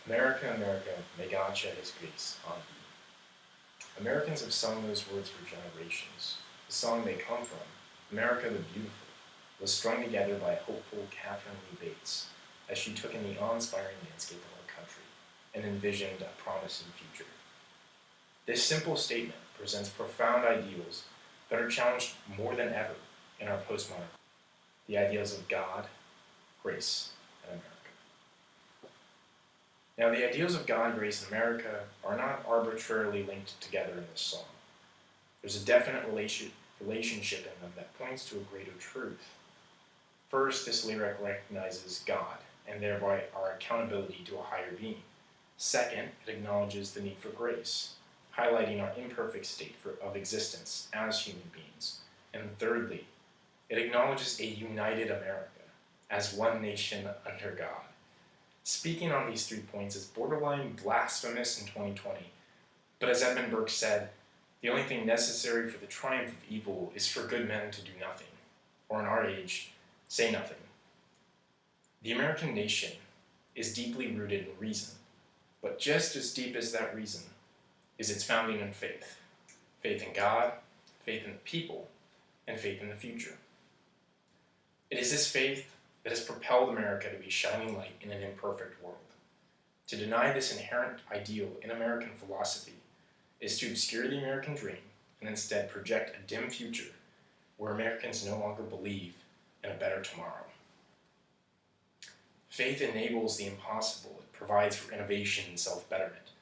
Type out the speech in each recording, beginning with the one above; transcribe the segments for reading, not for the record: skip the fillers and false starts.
America, America, may God shed his grace on thee. Americans have sung those words for generations. The song they come from, America the Beautiful, was strung together by hopeful Catherine Lee Bates as she took in the awe-inspiring landscape of our country and envisioned a promising future. This simple statement presents profound ideals that are challenged more than ever in our postmodern culture. The ideals of God, grace, and America. Now, the ideals of God, grace, and America are not arbitrarily linked together in this song. There's a definite relationship in them that points to a greater truth. First, this lyric recognizes God, and thereby our accountability to a higher being. Second, it acknowledges the need for grace, highlighting our imperfect state of existence as human beings. And thirdly, it acknowledges a united America as one nation under God. Speaking on these 3 points is borderline blasphemous in 2020, but as Edmund Burke said, the only thing necessary for the triumph of evil is for good men to do nothing, or in our age, say nothing. The American nation is deeply rooted in reason, but just as deep as that reason is its founding in faith. Faith in God, faith in the people, and faith in the future. It is this faith that has propelled America to be a shining light in an imperfect world. To deny this inherent ideal in American philosophy is to obscure the American dream and instead project a dim future where Americans no longer believe in a better tomorrow. Faith enables the impossible. It provides for innovation and self-betterment.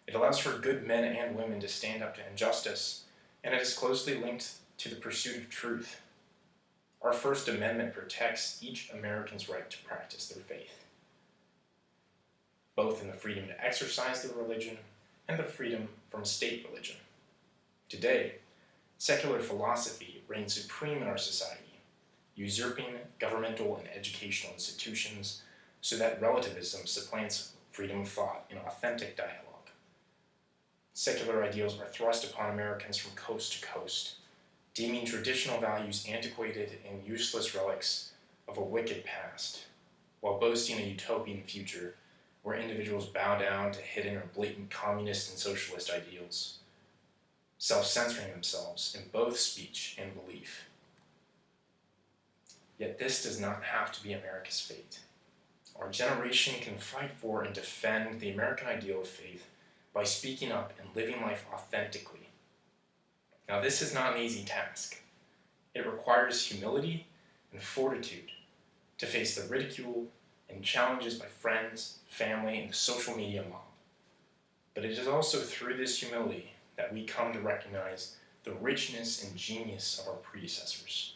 It allows for good men and women to stand up to injustice, and it is closely linked to the pursuit of truth. Our First Amendment protects each American's right to practice their faith, both in the freedom to exercise their religion and the freedom from state religion. Today, secular philosophy reigns supreme in our society, usurping governmental and educational institutions so that relativism supplants freedom of thought in authentic dialogue. Secular ideals are thrust upon Americans from coast to coast, deeming traditional values antiquated and useless relics of a wicked past, while boasting a utopian future where individuals bow down to hidden or blatant communist and socialist ideals, self-censoring themselves in both speech and belief. Yet this does not have to be America's fate. Our generation can fight for and defend the American ideal of faith by speaking up and living life authentically. Now, this is not an easy task. It requires humility and fortitude to face the ridicule and challenges by friends, family, and the social media mob. But it is also through this humility that we come to recognize the richness and genius of our predecessors,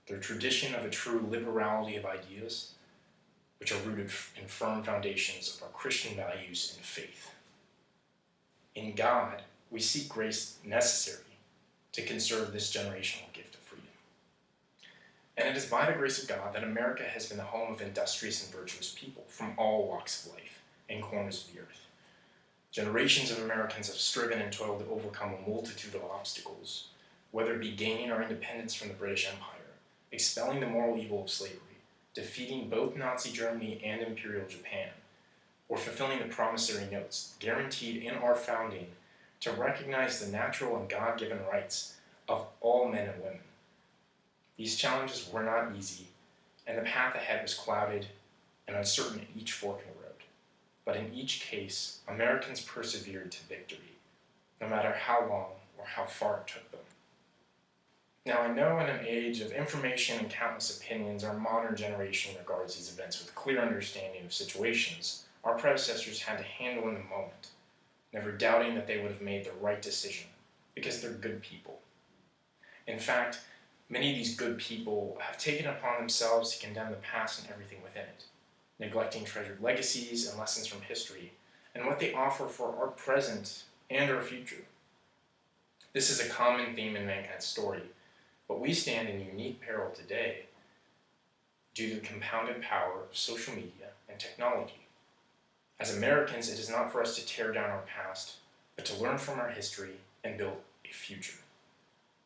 their tradition of a true liberality of ideas, which are rooted in firm foundations of our Christian values and faith. In God, we seek grace necessary to conserve this generational gift of freedom. And it is by the grace of God that America has been the home of industrious and virtuous people from all walks of life and corners of the earth. Generations of Americans have striven and toiled to overcome a multitude of obstacles, whether it be gaining our independence from the British Empire, expelling the moral evil of slavery, defeating both Nazi Germany and Imperial Japan, or fulfilling the promissory notes guaranteed in our founding to recognize the natural and God-given rights of all men and women. These challenges were not easy, and the path ahead was clouded and uncertain at each fork in the road. But in each case, Americans persevered to victory, no matter how long or how far it took them. Now, I know in an age of information and countless opinions, our modern generation regards these events with clear understanding of situations our predecessors had to handle in the moment, never doubting that they would have made the right decision, because they're good people. In fact, many of these good people have taken it upon themselves to condemn the past and everything within it, neglecting treasured legacies and lessons from history, and what they offer for our present and our future. This is a common theme in mankind's story, but we stand in unique peril today due to the compounded power of social media and technology. As Americans, it is not for us to tear down our past, but to learn from our history and build a future.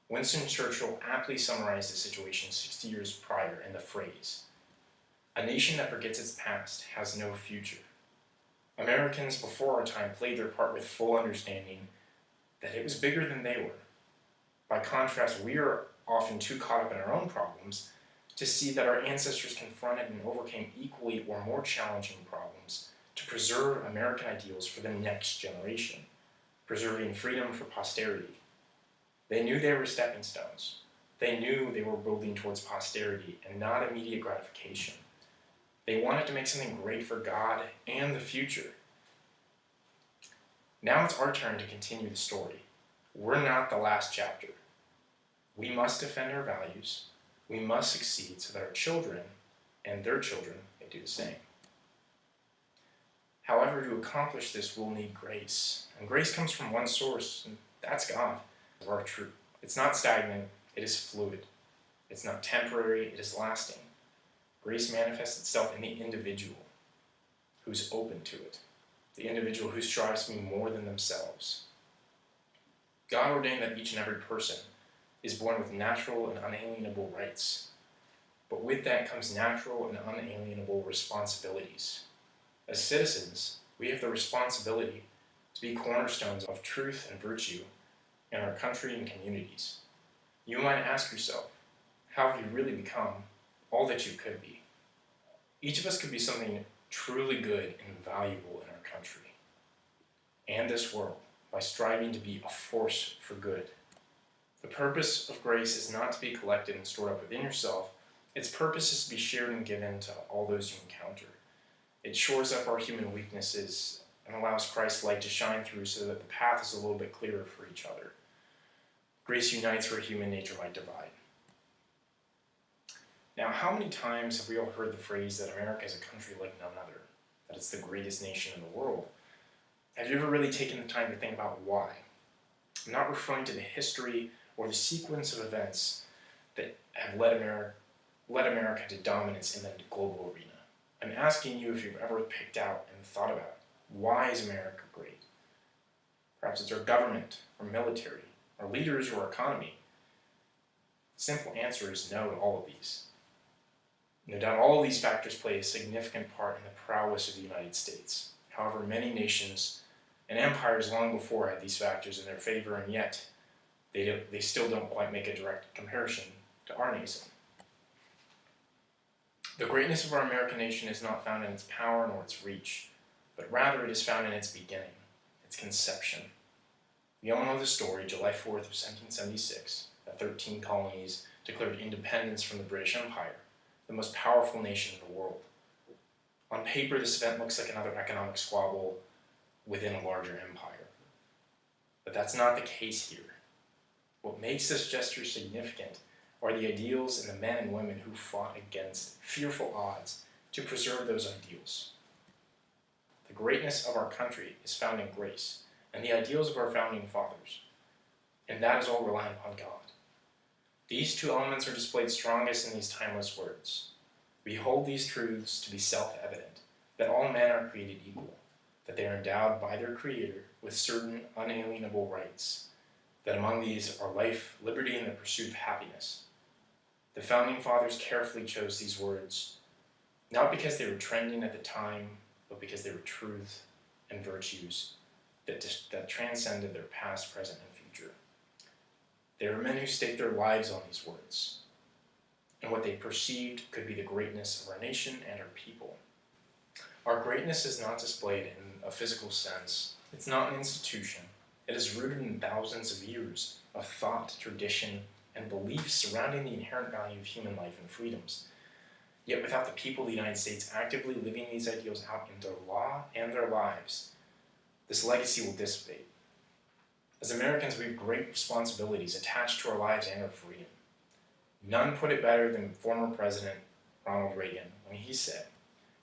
Winston Churchill aptly summarized the situation 60 years prior in the phrase, "A nation that forgets its past has no future." Americans before our time played their part with full understanding that it was bigger than they were. By contrast, we are often too caught up in our own problems to see that our ancestors confronted and overcame equally or more challenging problems to preserve American ideals for the next generation, preserving freedom for posterity. They knew they were stepping stones. They knew they were building towards posterity and not immediate gratification. They wanted to make something great for God and the future. Now it's our turn to continue the story. We're not the last chapter. We must defend our values. We must succeed so that our children and their children may do the same. However, to accomplish this, we'll need grace. And grace comes from one source, and that's God. Our truth. It's not stagnant, it is fluid. It's not temporary, it is lasting. Grace manifests itself in the individual who's open to it, the individual who strives to be more than themselves. God ordained that each and every person is born with natural and unalienable rights, but with that comes natural and unalienable responsibilities. As citizens, we have the responsibility to be cornerstones of truth and virtue in our country and communities. You might ask yourself, how have you really become all that you could be? Each of us could be something truly good and valuable in our country and this world by striving to be a force for good. The purpose of grace is not to be collected and stored up within yourself. Its purpose is to be shared and given to all those you encounter. It shores up our human weaknesses and allows Christ's light to shine through so that the path is a little bit clearer for each other. Grace unites where human nature might divide. Now, how many times have we all heard the phrase that America is a country like none other, that it's the greatest nation in the world? Have you ever really taken the time to think about why? I'm not referring to the history or the sequence of events that have led America to dominance in the global arena. I'm asking you if you've ever picked out and thought about why is America great? Perhaps it's our government, our military, our leaders, or our economy. The simple answer is no to all of these. No doubt all of these factors play a significant part in the prowess of the United States. However, many nations and empires long before had these factors in their favor, and yet they still don't quite make a direct comparison to our nation. The greatness of our American nation is not found in its power nor its reach, but rather it is found in its beginning, its conception. We all know the story, July 4th of 1776, that 13 colonies declared independence from the British Empire, the most powerful nation in the world. On paper, this event looks like another economic squabble within a larger empire. But that's not the case here. What makes this gesture significant are the ideals and the men and women who fought against fearful odds to preserve those ideals. The greatness of our country is found in grace and the ideals of our founding fathers, and that is all reliant upon God. These two elements are displayed strongest in these timeless words. We hold these truths to be self-evident, that all men are created equal, that they are endowed by their Creator with certain unalienable rights, that among these are life, liberty, and the pursuit of happiness. The founding fathers carefully chose these words, not because they were trending at the time, but because they were truth and virtues that transcended their past, present, and future. They were men who staked their lives on these words, and what they perceived could be the greatness of our nation and our people. Our greatness is not displayed in a physical sense. It's not an institution. It is rooted in thousands of years of thought, tradition, and beliefs surrounding the inherent value of human life and freedoms. Yet without the people of the United States actively living these ideals out in their law and their lives, this legacy will dissipate. As Americans, we have great responsibilities attached to our lives and our freedom. None put it better than former President Ronald Reagan when he said,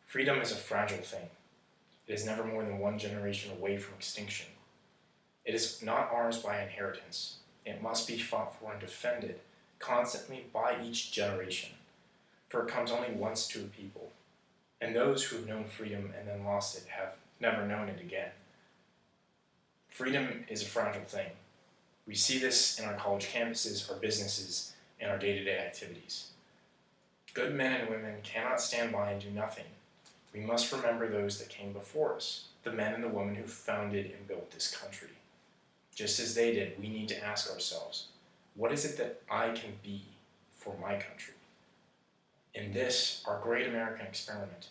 "Freedom is a fragile thing. It is never more than one generation away from extinction. It is not ours by inheritance. It must be fought for and defended constantly by each generation, for it comes only once to a people, and those who have known freedom and then lost it have never known it again." Freedom is a fragile thing. We see this in our college campuses, our businesses, and our day-to-day activities. Good men and women cannot stand by and do nothing. We must remember those that came before us, the men and the women who founded and built this country. Just as they did, we need to ask ourselves, what is it that I can be for my country? In this, our great American experiment,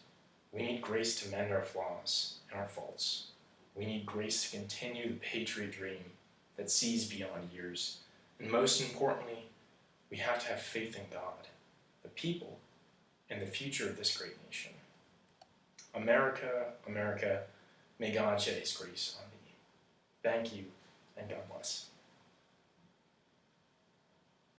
we need grace to mend our flaws and our faults. We need grace to continue the patriot dream that sees beyond years. And most importantly, we have to have faith in God, the people, and the future of this great nation. America, America, may God shed his grace on thee. Thank you, and God bless.